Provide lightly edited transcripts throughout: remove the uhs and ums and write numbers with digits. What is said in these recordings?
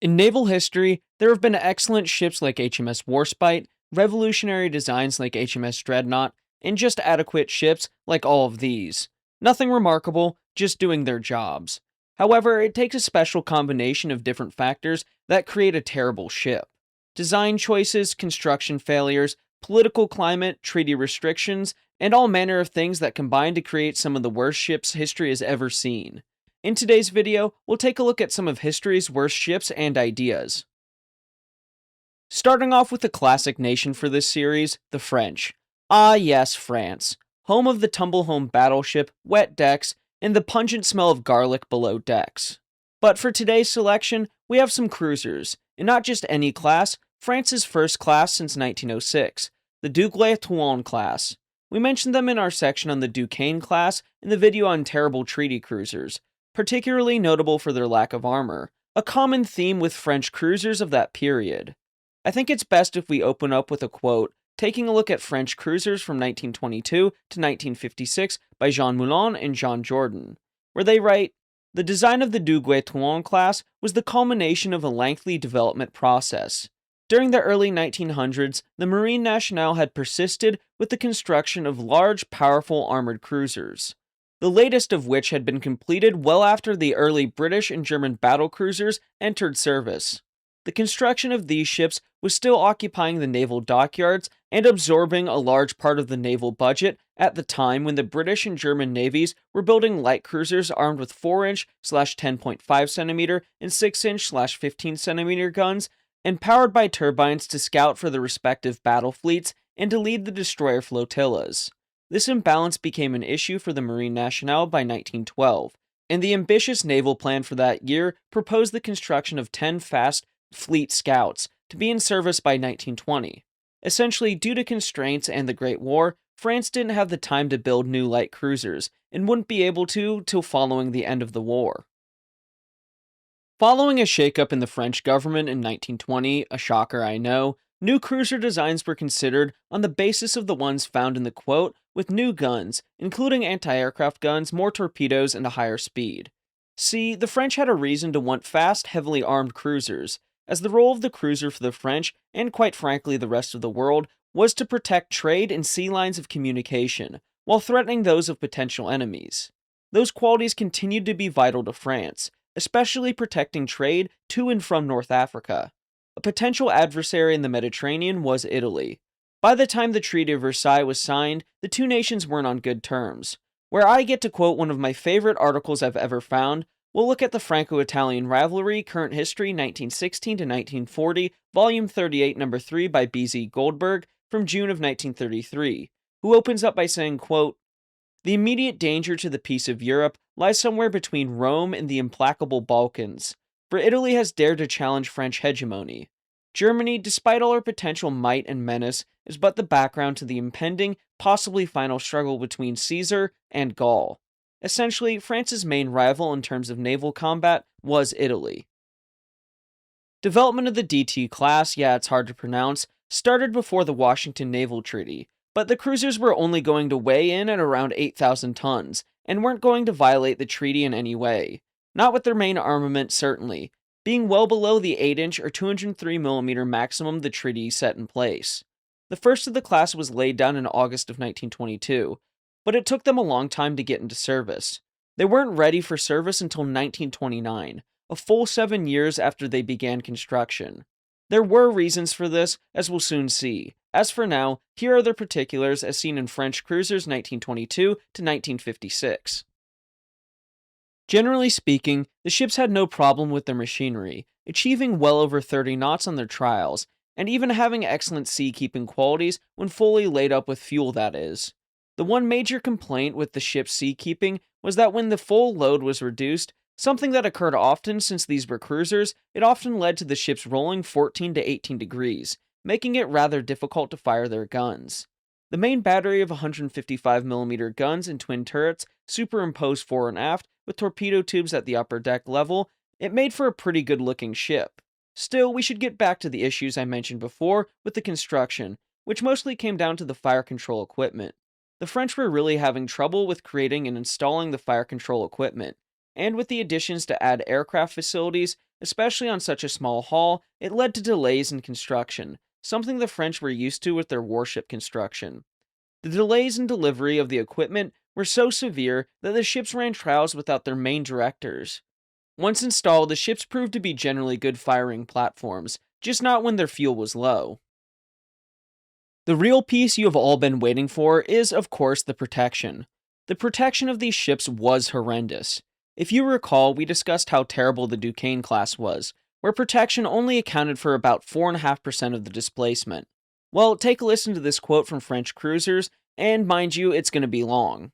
In naval history, there have been excellent ships like HMS Warspite, revolutionary designs like HMS Dreadnought, and just adequate ships like all of these. Nothing remarkable, just doing their jobs. However, it takes a special combination of different factors that create a terrible ship. Design choices, construction failures, political climate, treaty restrictions, and all manner of things that combine to create some of the worst ships history has ever seen. In today's video, we'll take a look at some of history's worst ships and ideas. Starting off with the classic nation for this series, the French. Ah yes, France. Home of the tumble-home battleship, wet decks, and the pungent smell of garlic below decks. But for today's selection, we have some cruisers, and not just any class, France's first class since 1906, the Duguay-Trouin class. We mentioned them in our section on the Duquesne class in the video on terrible treaty cruisers, particularly notable for their lack of armor, a common theme with French cruisers of that period. I think it's best if we open up with a quote, taking a look at French cruisers from 1922 to 1956 by Jean Moulin and Jean Jordan, where they write, "The design of the Duguay-Trouin class was the culmination of a lengthy development process. During the early 1900s, the Marine Nationale had persisted with the construction of large, powerful armored cruisers, the latest of which had been completed well after the early British and German battlecruisers entered service. The construction of these ships was still occupying the naval dockyards and absorbing a large part of the naval budget at the time when the British and German navies were building light cruisers armed with 4-inch/10.5cm and 6-inch/15cm guns and powered by turbines to scout for the respective battle fleets and to lead the destroyer flotillas. This imbalance became an issue for the Marine Nationale by 1912, and the ambitious naval plan for that year proposed the construction of 10 fast fleet scouts to be in service by 1920. Essentially, due to constraints and the Great War, France didn't have the time to build new light cruisers, and wouldn't be able to till following the end of the war. Following a shakeup in the French government in 1920, a shocker I know, new cruiser designs were considered on the basis of the ones found in the quote, with new guns, including anti-aircraft guns, more torpedoes, and a higher speed. See, the French had a reason to want fast, heavily armed cruisers, as the role of the cruiser for the French, and quite frankly the rest of the world, was to protect trade and sea lines of communication, while threatening those of potential enemies. Those qualities continued to be vital to France, especially protecting trade to and from North Africa. A potential adversary in the Mediterranean was Italy. By the time the Treaty of Versailles was signed, the two nations weren't on good terms. Where I get to quote one of my favorite articles I've ever found, we'll look at the Franco-Italian rivalry, Current History 1916 to 1940, Volume 38, Number 3 by B.Z. Goldberg from June of 1933, who opens up by saying, quote, "The immediate danger to the peace of Europe lies somewhere between Rome and the implacable Balkans, for Italy has dared to challenge French hegemony. Germany, despite all her potential might and menace, is but the background to the impending, possibly final struggle between Caesar and Gaul. Essentially, France's main rival in terms of naval combat was Italy." Development of the DT class, yeah, it's hard to pronounce, started before the Washington Naval Treaty, but the cruisers were only going to weigh in at around 8,000 tons, and weren't going to violate the treaty in any way. Not with their main armament, certainly, being well below the 8-inch or 203mm maximum the treaty set in place. The first of the class was laid down in August of 1922, but it took them a long time to get into service. They weren't ready for service until 1929, a full 7 years after they began construction. There were reasons for this, as we'll soon see. As for now, here are their particulars as seen in French cruisers 1922 to 1956. Generally speaking, the ships had no problem with their machinery, achieving well over 30 knots on their trials, and even having excellent sea-keeping qualities when fully laid up with fuel, that is. The one major complaint with the ship's sea-keeping was that when the full load was reduced, something that occurred often since these were cruisers, it often led to the ships rolling 14 to 18 degrees, making it rather difficult to fire their guns. The main battery of 155mm guns and twin turrets superimposed fore and aft with torpedo tubes at the upper deck level, it made for a pretty good looking ship. Still, we should get back to the issues I mentioned before with the construction, which mostly came down to the fire control equipment. The French were really having trouble with creating and installing the fire control equipment, and with the additions to add aircraft facilities, Especially on such a small hull, it led to delays in construction, something the French were used to with their warship construction. The delays in delivery of the equipment were so severe that the ships ran trials without their main directors. Once installed, the ships proved to be generally good firing platforms, just not when their fuel was low. The real piece you have all been waiting for is, of course, the protection. The protection of these ships was horrendous. If you recall, we discussed how terrible the Duquesne class was, where protection only accounted for about 4.5% of the displacement. Well, take a listen to this quote from French cruisers, and mind you, it's going to be long.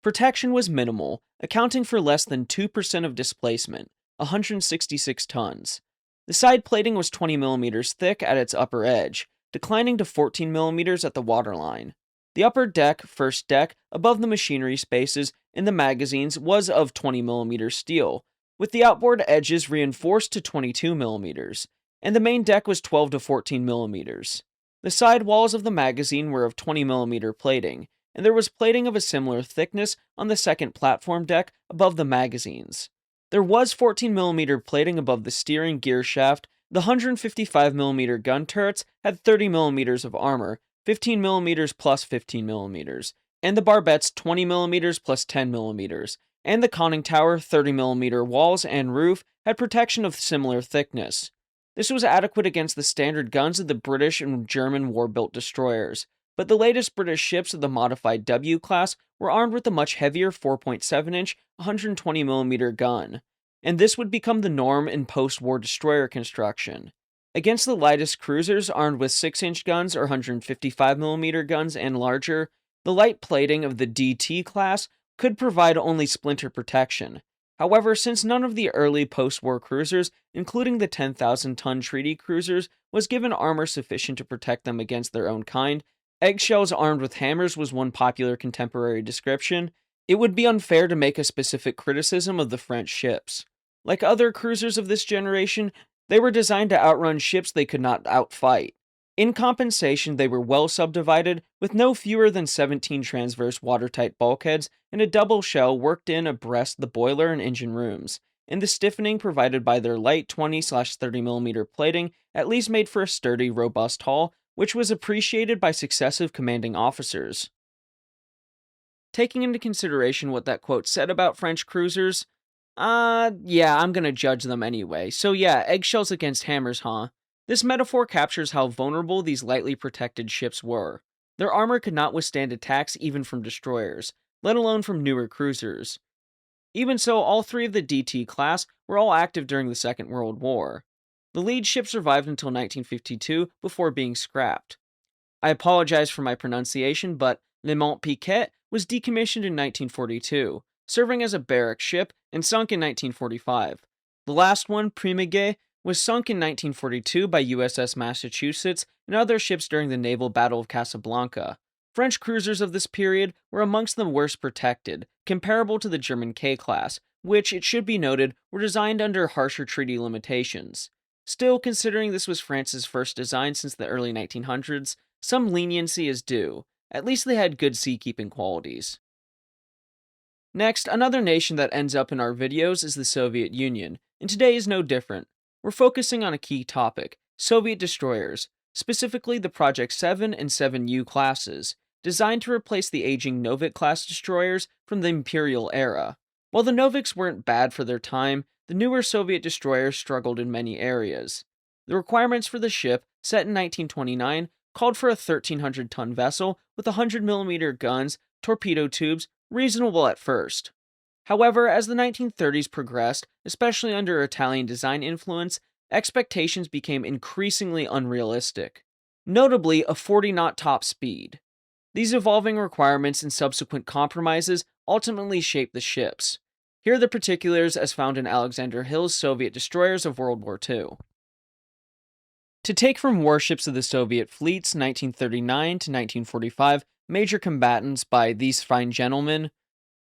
Protection was minimal, accounting for less than 2% of displacement, 166 tons. The side plating was 20 millimeters thick at its upper edge, declining to 14 millimeters at the waterline. The upper deck, first deck, above the machinery spaces in the magazines was of 20 millimeter steel, with the outboard edges reinforced to 22 millimeters, and the main deck was 12 to 14 millimeters. The side walls of the magazine were of 20 millimeter plating, and there was plating of a similar thickness on the second platform deck above the magazines. There was 14 millimeter plating above the steering gear shaft. The 155 millimeter gun turrets had 30 millimeters of armor, 15 millimeters plus 15 millimeters, and the barbettes 20 millimeters plus 10 millimeters, and the conning tower 30 millimeter walls and roof had protection of similar thickness. This was adequate against the standard guns of the British and German war-built destroyers, but the latest British ships of the modified W class were armed with a much heavier 4.7-inch 120mm gun, and this would become the norm in post-war destroyer construction. Against the lightest cruisers armed with 6-inch guns or 155mm guns and larger, the light plating of the DT class could provide only splinter protection. However, since none of the early post-war cruisers, including the 10,000-ton treaty cruisers, was given armor sufficient to protect them against their own kind, eggshells armed with hammers was one popular contemporary description. It would be unfair to make a specific criticism of the French ships. Like other cruisers of this generation, they were designed to outrun ships they could not outfight. In compensation, they were well subdivided, with no fewer than 17 transverse watertight bulkheads and a double shell worked in abreast the boiler and engine rooms, and the stiffening provided by their light 20/30mm plating at least made for a sturdy, robust hull, which was appreciated by successive commanding officers. Taking into consideration what that quote said about French cruisers, yeah, I'm gonna judge them anyway. So yeah, eggshells against hammers, huh? This metaphor captures how vulnerable these lightly protected ships were. Their armor could not withstand attacks even from destroyers, let alone from newer cruisers. Even so, all three of the DT class were all active during the Second World War. The lead ship survived until 1952 before being scrapped. I apologize for my pronunciation, but Le Mont Piquet was decommissioned in 1942, serving as a barrack ship and sunk in 1945. The last one, Primiguet, was sunk in 1942 by USS Massachusetts and other ships during the naval Battle of Casablanca. French cruisers of this period were amongst the worst protected, comparable to the German K-class, which, it should be noted, were designed under harsher treaty limitations. Still, considering this was France's first design since the early 1900s, some leniency is due. At least they had good seakeeping qualities. Next, another nation that ends up in our videos is the Soviet Union, and today is no different. We're focusing on a key topic, Soviet destroyers, specifically the Project 7 and 7U classes, designed to replace the aging Novik-class destroyers from the Imperial era. While the Noviks weren't bad for their time, the newer Soviet destroyers struggled in many areas. The requirements for the ship, set in 1929, called for a 1,300-ton vessel with 100mm guns, torpedo tubes, reasonable at first. However, as the 1930s progressed, especially under Italian design influence, expectations became increasingly unrealistic. Notably, a 40-knot top speed. These evolving requirements and subsequent compromises ultimately shaped the ships. Here are the particulars as found in Alexander Hill's Soviet Destroyers of World War II. To take from warships of the Soviet fleets 1939 to 1945, major combatants by these fine gentlemen,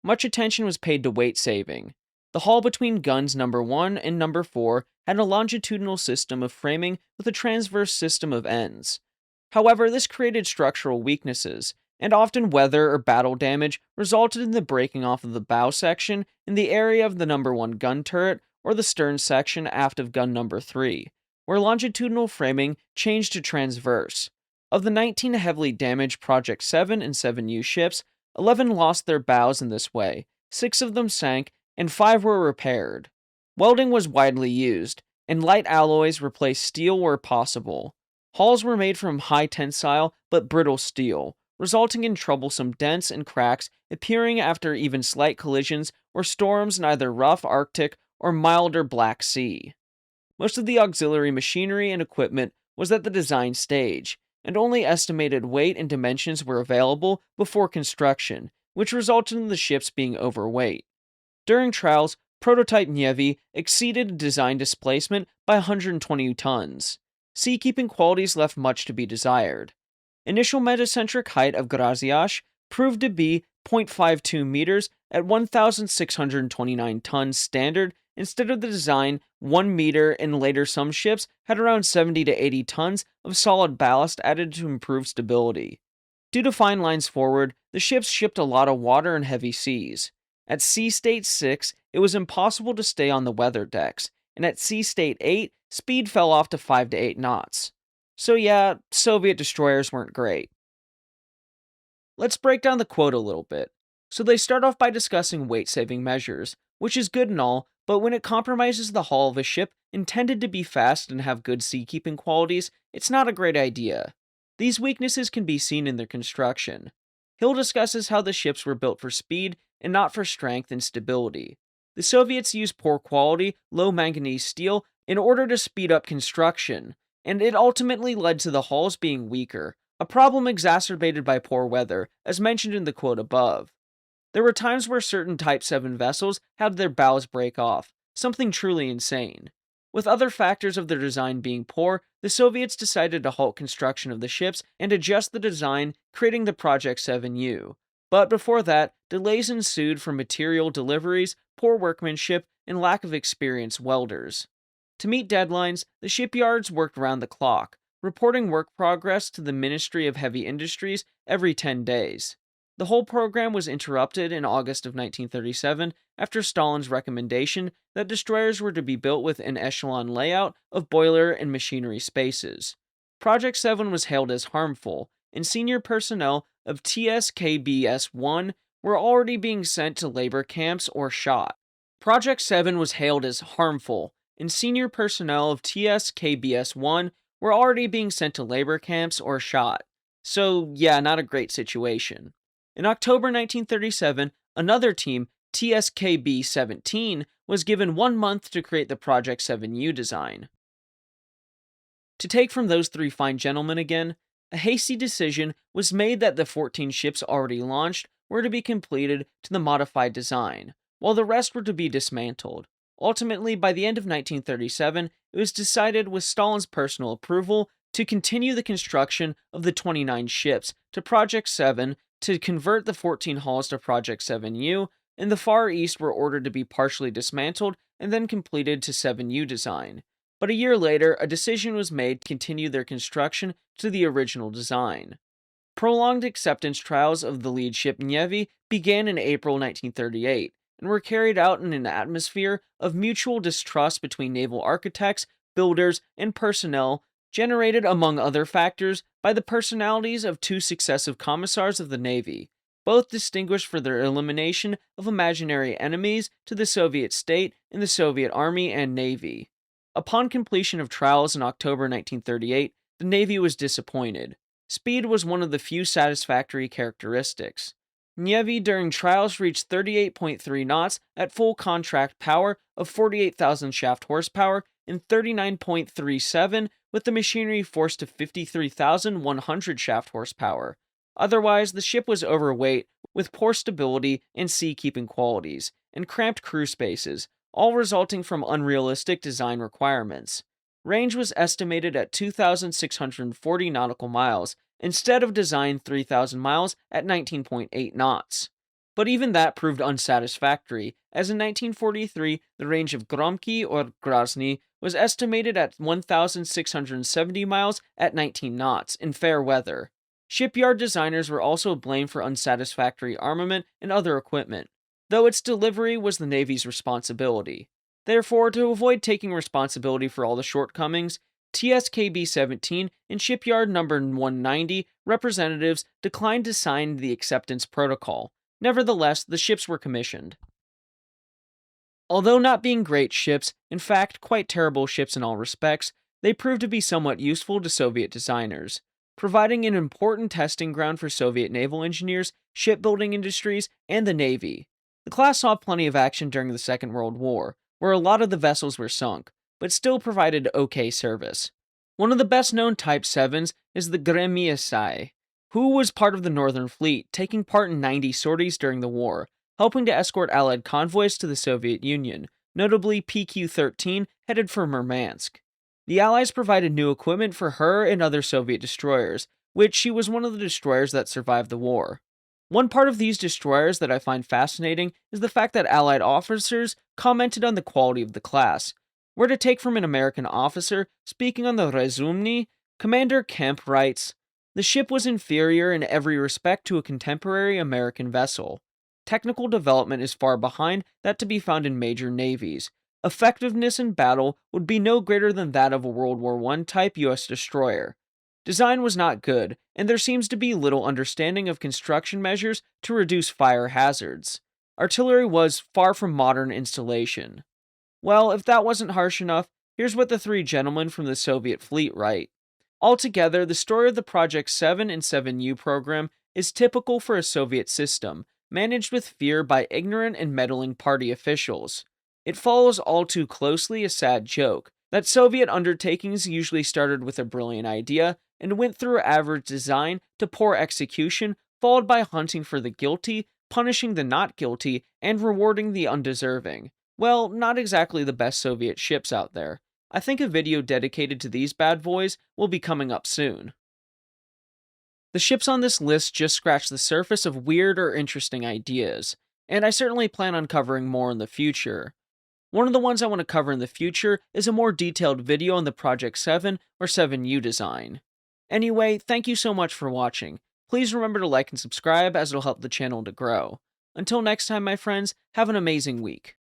much attention was paid to weight saving. The hull between guns number 1 and number 4 had a longitudinal system of framing with a transverse system of ends. However, this created structural weaknesses, and often weather or battle damage resulted in the breaking off of the bow section in the area of the number 1 gun turret or the stern section aft of gun number 3, where longitudinal framing changed to transverse. Of the 19 heavily damaged Project 7 and 7U ships, 11 lost their bows in this way, 6 of them sank, and 5 were repaired. Welding was widely used, and light alloys replaced steel where possible. Hulls were made from high tensile but brittle steel, resulting in troublesome dents and cracks appearing after even slight collisions or storms in either rough Arctic or milder Black Sea. Most of the auxiliary machinery and equipment was at the design stage, and only estimated weight and dimensions were available before construction, which resulted in the ships being overweight. During trials, prototype Navy exceeded design displacement by 120 tons. Seakeeping qualities left much to be desired. Initial metacentric height of Graziash proved to be 0.52 meters at 1,629 tons standard instead of the design 1 meter, and later some ships had around 70 to 80 tons of solid ballast added to improve stability. Due to fine lines forward, the ships shipped a lot of water and heavy seas. At Sea State 6, it was impossible to stay on the weather decks, and at Sea State 8, speed fell off to 5 to 8 knots. So yeah, Soviet destroyers weren't great. Let's break down the quote a little bit. So they start off by discussing weight-saving measures, which is good and all, but when it compromises the hull of a ship intended to be fast and have good seakeeping qualities, it's not a great idea. These weaknesses can be seen in their construction. Hill discusses how the ships were built for speed and not for strength and stability. The Soviets used poor quality, low manganese steel in order to speed up construction, and it ultimately led to the hulls being weaker, a problem exacerbated by poor weather, as mentioned in the quote above. There were times where certain Type 7 vessels had their bows break off, something truly insane. With other factors of their design being poor, the Soviets decided to halt construction of the ships and adjust the design, creating the Project 7U. But before that, delays ensued from material deliveries, poor workmanship, and lack of experienced welders. To meet deadlines, the shipyards worked round the clock, reporting work progress to the Ministry of Heavy Industries every 10 days. The whole program was interrupted in August of 1937 after Stalin's recommendation that destroyers were to be built with an echelon layout of boiler and machinery spaces. Project 7 was hailed as harmful, and senior personnel of TSKBS-1 were already being sent to labor camps or shot. Project 7 was hailed as harmful, and senior personnel of TSKBS-1 were already being sent to labor camps or shot. So yeah, not a great situation. In October 1937, another team, TSKB-17, was given 1 month to create the Project 7U design. To take from those 3 fine gentlemen again, a hasty decision was made that the 14 ships already launched were to be completed to the modified design, while the rest were to be dismantled. Ultimately, by the end of 1937, it was decided, with Stalin's personal approval, to continue the construction of the 29 ships to Project 7, to convert the 14 hulls to Project 7U, and the Far East were ordered to be partially dismantled and then completed to 7U design. But a year later, a decision was made to continue their construction to the original design. Prolonged acceptance trials of the lead ship Navy began in April 1938, and were carried out in an atmosphere of mutual distrust between naval architects, builders, and personnel, generated, among other factors, by the personalities of 2 successive commissars of the Navy, both distinguished for their elimination of imaginary enemies to the Soviet state in the Soviet Army and Navy. Upon completion of trials in October 1938, the Navy was disappointed. Speed was one of the few satisfactory characteristics. Navy during trials reached 38.3 knots at full contract power of 48,000 shaft horsepower and 39.37 with the machinery forced to 53,100 shaft horsepower. Otherwise, the ship was overweight with poor stability and sea-keeping qualities, and cramped crew spaces, all resulting from unrealistic design requirements. Range was estimated at 2,640 nautical miles, instead of designed 3,000 miles at 19.8 knots. But even that proved unsatisfactory, as in 1943 the range of Gromky or Grozny was estimated at 1,670 miles at 19 knots in fair weather. Shipyard designers were also blamed for unsatisfactory armament and other equipment, though its delivery was the Navy's responsibility. Therefore, to avoid taking responsibility for all the shortcomings, TSKB-17 and Shipyard Number 190 representatives declined to sign the acceptance protocol. Nevertheless, the ships were commissioned. Although not being great ships, in fact quite terrible ships in all respects, they proved to be somewhat useful to Soviet designers, providing an important testing ground for Soviet naval engineers, shipbuilding industries, and the Navy. The class saw plenty of action during the Second World War, where a lot of the vessels were sunk, but still provided okay service. One of the best-known Type 7s is the Gremyasai, who was part of the Northern Fleet, taking part in 90 sorties during the war, helping to escort Allied convoys to the Soviet Union, notably PQ-13 headed for Murmansk. The Allies provided new equipment for her and other Soviet destroyers, which she was one of the destroyers that survived the war. One part of these destroyers that I find fascinating is the fact that Allied officers commented on the quality of the class. Where to take from an American officer speaking on the Razumny, Commander Kemp writes, "The ship was inferior in every respect to a contemporary American vessel. Technical development is far behind that to be found in major navies. Effectiveness in battle would be no greater than that of a World War I type U.S. destroyer. Design was not good, and there seems to be little understanding of construction measures to reduce fire hazards. Artillery was far from modern installation." Well, if that wasn't harsh enough, here's what the three gentlemen from the Soviet fleet write. Altogether, the story of the Project 7 and 7U program is typical for a Soviet system, managed with fear by ignorant and meddling party officials. It follows all too closely a sad joke, that Soviet undertakings usually started with a brilliant idea and went through average design to poor execution, followed by hunting for the guilty, punishing the not guilty, and rewarding the undeserving. Well, not exactly the best Soviet ships out there. I think a video dedicated to these bad boys will be coming up soon. The ships on this list just scratch the surface of weird or interesting ideas, and I certainly plan on covering more in the future. One of the ones I want to cover in the future is a more detailed video on the Project 7 or 7U design. Anyway, thank you so much for watching. Please remember to like and subscribe as it'll help the channel to grow. Until next time, my friends, have an amazing week.